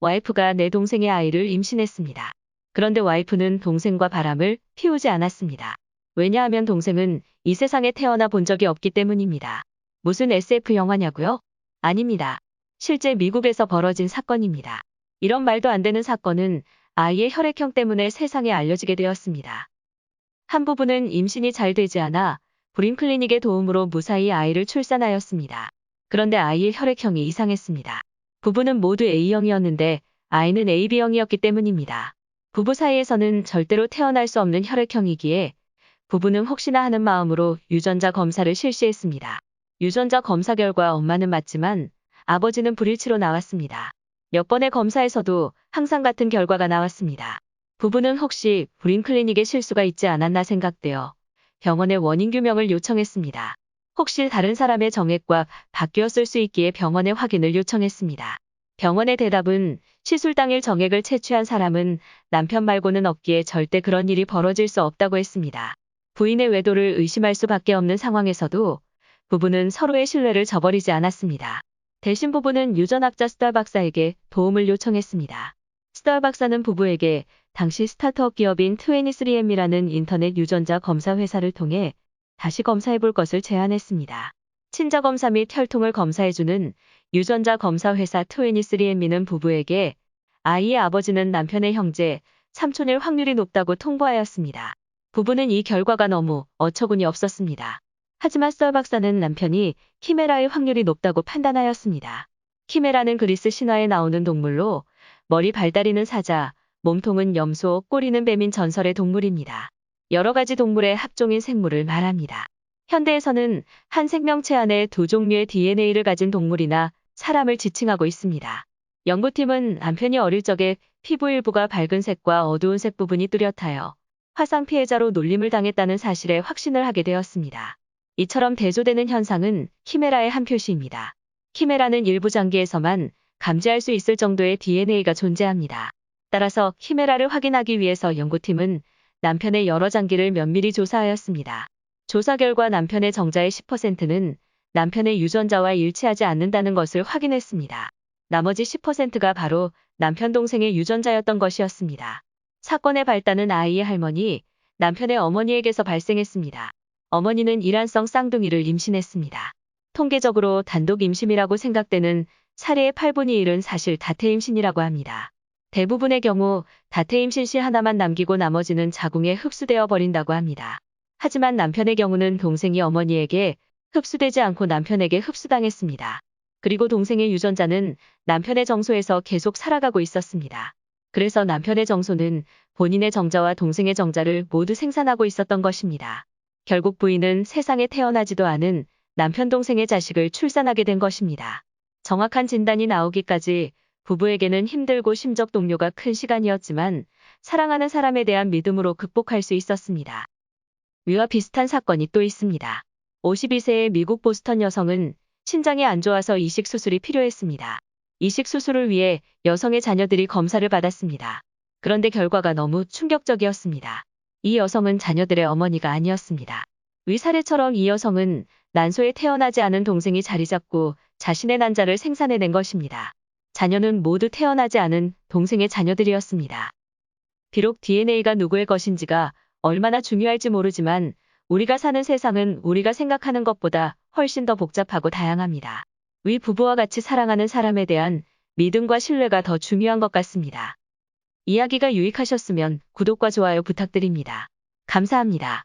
와이프가 내 동생의 아이를 임신했습니다. 그런데 와이프는 동생과 바람을 피우지 않았습니다. 왜냐하면 동생은 이 세상에 태어나 본 적이 없기 때문입니다. 무슨 SF 영화냐고요? 아닙니다. 실제 미국에서 벌어진 사건입니다. 이런 말도 안 되는 사건은 아이의 혈액형 때문에 세상에 알려지게 되었습니다. 한 부부는 임신이 잘 되지 않아 브림클리닉의 도움으로 무사히 아이를 출산하였습니다. 그런데 아이의 혈액형이 이상했습니다. 부부는 모두 A형이었는데 아이는 AB형이었기 때문입니다. 부부 사이에서는 절대로 태어날 수 없는 혈액형이기에 부부는 혹시나 하는 마음으로 유전자 검사를 실시했습니다. 유전자 검사 결과 엄마는 맞지만 아버지는 불일치로 나왔습니다. 몇 번의 검사에서도 항상 같은 결과가 나왔습니다. 부부는 혹시 브림클리닉에 실수가 있지 않았나 생각되어 병원에 원인 규명을 요청했습니다. 혹시 다른 사람의 정액과 바뀌었을 수 있기에 병원에 확인을 요청했습니다. 병원의 대답은 시술 당일 정액을 채취한 사람은 남편 말고는 없기에 절대 그런 일이 벌어질 수 없다고 했습니다. 부인의 외도를 의심할 수밖에 없는 상황에서도 부부는 서로의 신뢰를 저버리지 않았습니다. 대신 부부는 유전학자 스달 박사에게 도움을 요청했습니다. 스달 박사는 부부에게 당시 스타트업 기업인 23andMe라는 인터넷 유전자 검사 회사를 통해 다시 검사해볼 것을 제안했습니다. 친자 검사 및 혈통을 검사해주는 유전자 검사 회사 23andMe는 부부에게 아이의 아버지는 남편의 형제, 삼촌일 확률이 높다고 통보하였습니다. 부부는 이 결과가 너무 어처구니 없었습니다. 하지만 스달 박사는 남편이 키메라의 확률이 높다고 판단하였습니다. 키메라는 그리스 신화에 나오는 동물로 머리 발다리는 사자, 몸통은 염소, 꼬리는 뱀인 전설의 동물입니다. 여러 가지 동물의 합종인 생물을 말합니다. 현대에서는 한 생명체 안에 두 종류의 DNA를 가진 동물이나 사람을 지칭하고 있습니다. 연구팀은 남편이 어릴 적에 피부 일부가 밝은 색과 어두운 색 부분이 뚜렷하여 화상 피해자로 놀림을 당했다는 사실에 확신을 하게 되었습니다. 이처럼 대조되는 현상은 키메라의 한 표시입니다. 키메라는 일부 장기에서만 감지할 수 있을 정도의 DNA가 존재합니다. 따라서 키메라를 확인하기 위해서 연구팀은 남편의 여러 장기를 면밀히 조사하였습니다. 조사 결과 남편의 정자의 10%는 남편의 유전자와 일치하지 않는다는 것을 확인했습니다. 나머지 10%가 바로 남편 동생의 유전자였던 것이었습니다. 사건의 발단은 아이의 할머니, 남편의 어머니에게서 발생했습니다. 어머니는 일환성 쌍둥이를 임신했습니다. 통계적으로 단독 임신이라고 생각되는 사례의 8분의 1은 사실 다태 임신이라고 합니다. 대부분의 경우 다태 임신 시 하나만 남기고 나머지는 자궁에 흡수되어 버린다고 합니다. 하지만 남편의 경우는 동생이 어머니에게 흡수되지 않고 남편에게 흡수당했습니다. 그리고 동생의 유전자는 남편의 정소에서 계속 살아가고 있었습니다. 그래서 남편의 정소는 본인의 정자와 동생의 정자를 모두 생산하고 있었던 것입니다. 결국 부인은 세상에 태어나지도 않은 남편 동생의 자식을 출산하게 된 것입니다. 정확한 진단이 나오기까지 부부에게는 힘들고 심적 동요가 큰 시간이었지만 사랑하는 사람에 대한 믿음으로 극복할 수 있었습니다. 위와 비슷한 사건이 또 있습니다. 52세의 미국 보스턴 여성은 신장이 안 좋아서 이식 수술이 필요했습니다. 이식 수술을 위해 여성의 자녀들이 검사를 받았습니다. 그런데 결과가 너무 충격적이었습니다. 이 여성은 자녀들의 어머니가 아니었습니다. 위 사례처럼 이 여성은 난소에 태어나지 않은 동생이 자리 잡고 자신의 난자를 생산해낸 것입니다. 자녀는 모두 태어나지 않은 동생의 자녀들이었습니다. 비록 DNA가 누구의 것인지가 얼마나 중요할지 모르지만 우리가 사는 세상은 우리가 생각하는 것보다 훨씬 더 복잡하고 다양합니다. 위 부부와 같이 사랑하는 사람에 대한 믿음과 신뢰가 더 중요한 것 같습니다. 이야기가 유익하셨으면 구독과 좋아요 부탁드립니다. 감사합니다.